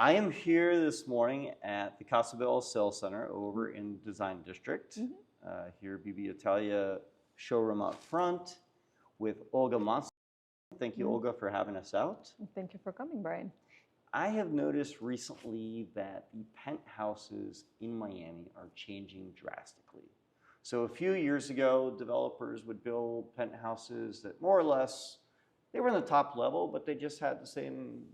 I am here this morning at the Casa Bella Sales Center over in Design District. Here B&B Italia showroom out front with Olga. Thank you, Olga, for having us out. Thank you for coming, Brian. I have noticed recently that the penthouses in Miami are changing drastically. So a few years ago, developers would build penthouses that more or less, they were in the top level, but they just had the same,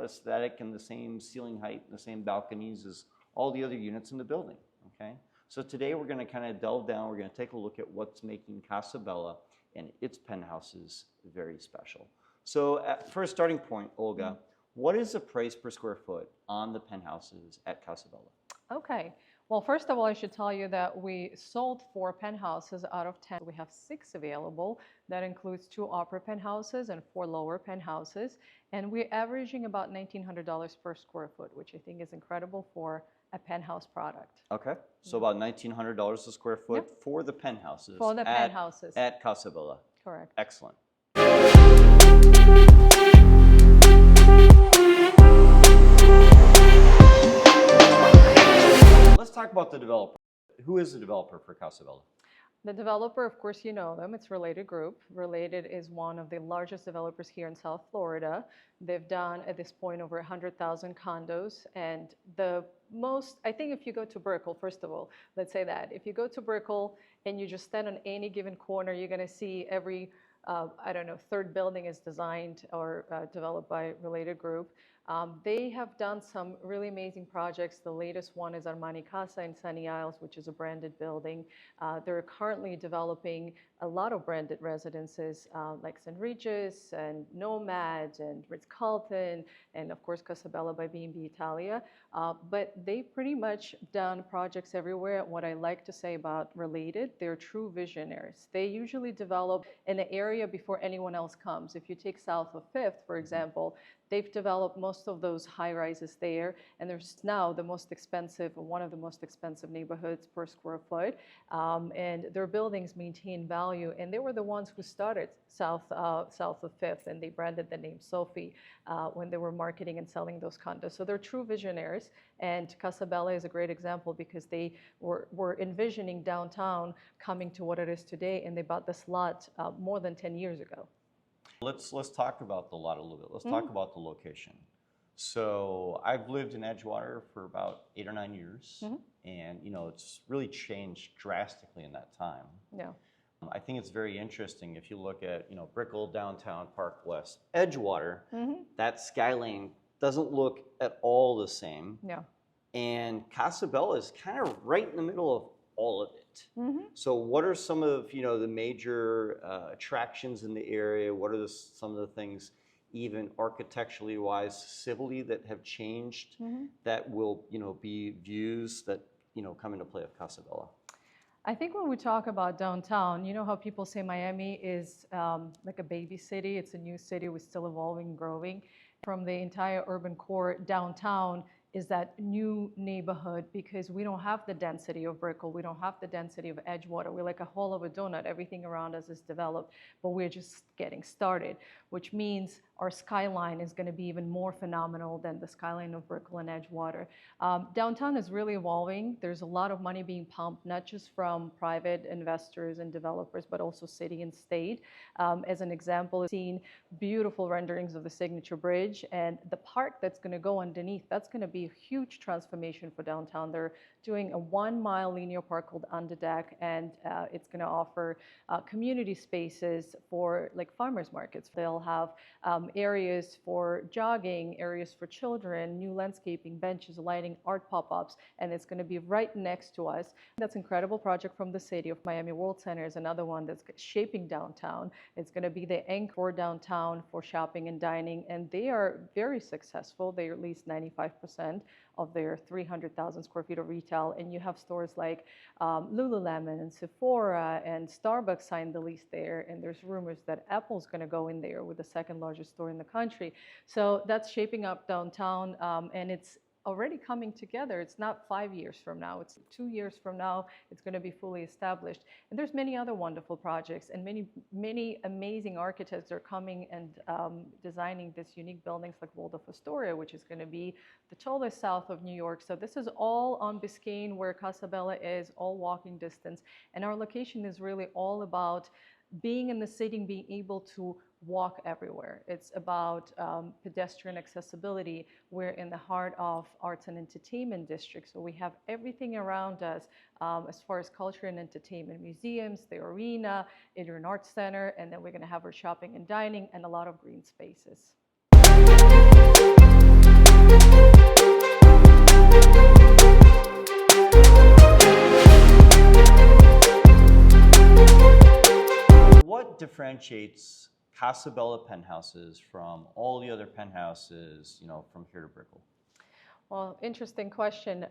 aesthetic and the same ceiling height and the same balconies as all the other units in the building, okay? So today we're gonna kind of delve down, we're gonna take a look at what's making Casa Bella and its penthouses very special. So for a starting point, Olga, what is the price per square foot on the penthouses at Casa Bella? Okay. Well, first of all, I should tell you that we sold 4 penthouses out of 10. We have 6 available. That includes 2 upper penthouses and 4 lower penthouses. And we're averaging about $1,900 per square foot, which I think is incredible for a penthouse product. Okay. So about $1,900 a square foot for the penthouses. For the penthouses. At Casa Bella. Correct. Excellent. Let's talk about the developer. Who is the developer for Casa Bella? The developer, of course, you know them. It's Related Group. Related is one of the largest developers here in South Florida. They've done, at this point, over 100,000 condos. And the most, I think if you go to Brickell, first of all, let's say that. If you go to Brickell and you just stand on any given corner, you're going to see every, third building is designed or developed by Related Group. They have done some really amazing projects. The latest one is Armani Casa in Sunny Isles, which is a branded building. They're currently developing a lot of branded residences like St. Regis and Nomad and Ritz-Carlton and of course Casa Bella by B&B Italia. But they've pretty much done projects everywhere. What I like to say about Related, they're true visionaries. They usually develop in an area before anyone else comes. If you take south of 5th, for example, they've developed most of those high rises there, and there's now the most expensive, one of the most expensive neighborhoods per square foot. And their buildings maintain value, and they were the ones who started south of 5th, and they branded the name Sophie when they were marketing and selling those condos. So they're true visionaries, and Casa Bella is a great example because they were envisioning downtown coming to what it is today, and they bought this lot more than 10 years ago. Let's talk about the lot a little bit. Let's talk about the location. So I've lived in Edgewater for about 8 or 9 years, and it's really changed drastically in that time. Yeah. I think it's very interesting if you look at Brickell, downtown, Park West, Edgewater. That skyline doesn't look at all the same. Yeah. And Casa Bella is kind of right in the middle of all of it. So what are some of the major attractions in the area? What are some of the things, even architecturally wise, civilly, that have changed that will be views that come into play of Casa Bella? I think when we talk about downtown, you know how people say Miami is like a baby city. It's a new city. We're still evolving and growing. From the entire urban core, downtown is that new neighborhood because we don't have the density of Brickell, we don't have the density of Edgewater. We're like a hole of a donut. Everything around us is developed, but we're just getting started, which means our skyline is going to be even more phenomenal than the skyline of Brickell and Edgewater. Downtown is really evolving. There's a lot of money being pumped, not just from private investors and developers, but also city and state. As an example, I've seen beautiful renderings of the Signature Bridge and the park that's going to go underneath. That's going to be a huge transformation for downtown. They're doing a 1-mile linear park called Underdeck, and it's going to offer community spaces for like farmers markets. They'll have areas for jogging, areas for children, new landscaping, benches, lighting, art pop-ups, and it's going to be right next to us. That's an incredible project from the city of Miami World Center is another one that's shaping downtown. It's going to be the anchor downtown for shopping and dining, and they are very successful. They at least 95% of their 300,000 square feet of retail, and you have stores like Lululemon and Sephora and Starbucks signed the lease there, and there's rumors that Apple's going to go in there with the second largest store in the country. So that's shaping up downtown, and it's already coming together. It's not 5 years from now, it's 2 years from now, it's going to be fully established. And there's many other wonderful projects, and many amazing architects are coming and designing these unique buildings like Waldorf Astoria, which is going to be the tallest south of New York. So this is all on Biscayne, where Casa Bella is, all walking distance. And our location is really all about being in the city and being able to walk everywhere. It's about pedestrian accessibility. We're in the heart of arts and entertainment district, so we have everything around us as far as culture and entertainment, museums, the arena, Adorned Arts Center, and then we're going to have our shopping and dining and a lot of green spaces. What differentiates Casa Bella Penthouses from all the other penthouses, from here to Brickell? Well, interesting question.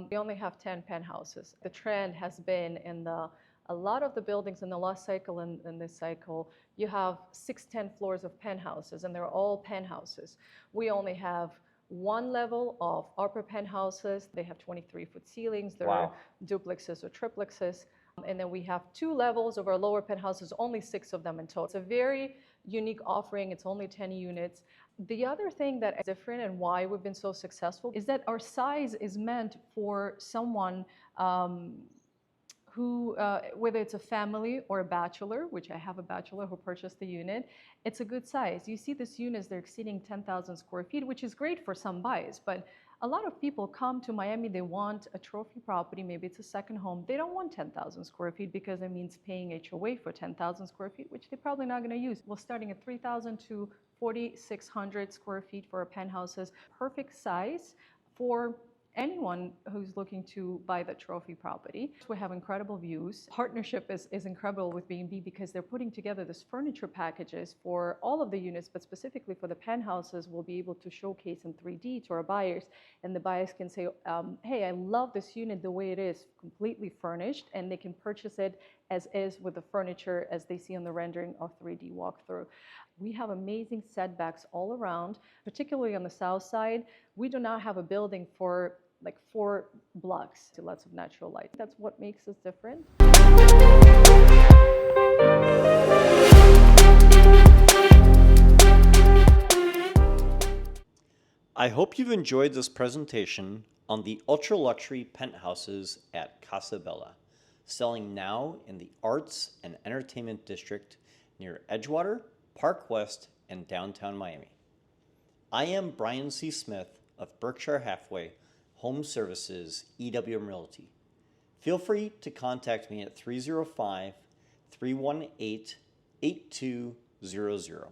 We only have 10 penthouses. The trend has been in a lot of the buildings in the last cycle and in this cycle, you have 6-10 floors of penthouses, and they're all penthouses. We only have one level of upper penthouses. They have 23-foot ceilings. They're Wow. duplexes or triplexes. And then we have 2 levels of our lower penthouses, only 6 of them in total. It's a very unique offering. It's only 10 units. The other thing that is different and why we've been so successful is that our size is meant for someone who, whether it's a family or a bachelor, which I have a bachelor who purchased the unit, it's a good size. You see these units, they're exceeding 10,000 square feet, which is great for some buys, but a lot of people come to Miami, they want a trophy property, maybe it's a second home. They don't want 10,000 square feet because it means paying HOA for 10,000 square feet, which they're probably not going to use. Well, starting at 3,000 to 4,600 square feet for our penthouses, perfect size for anyone who's looking to buy the trophy property. We have incredible views. Partnership is incredible with B&B because they're putting together this furniture packages for all of the units, but specifically for the penthouses, we'll be able to showcase in 3D to our buyers, and the buyers can say, hey, I love this unit the way it is, completely furnished, and they can purchase it as is with the furniture as they see on the rendering or 3D walkthrough. We have amazing setbacks all around, particularly on the south side. We do not have a building for like 4 blocks to lots of natural light. That's what makes us different. I hope you've enjoyed this presentation on the ultra-luxury penthouses at Casa Bella, selling now in the Arts and Entertainment District near Edgewater, Park West, and downtown Miami. I am Brian C. Smith of Berkshire Hathaway Home Services EWM Realty. Feel free to contact me at 305-318-8200.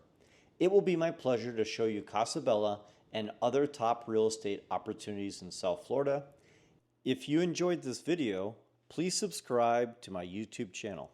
It will be my pleasure to show you Casa Bella and other top real estate opportunities in South Florida. If you enjoyed this video, please subscribe to my YouTube channel.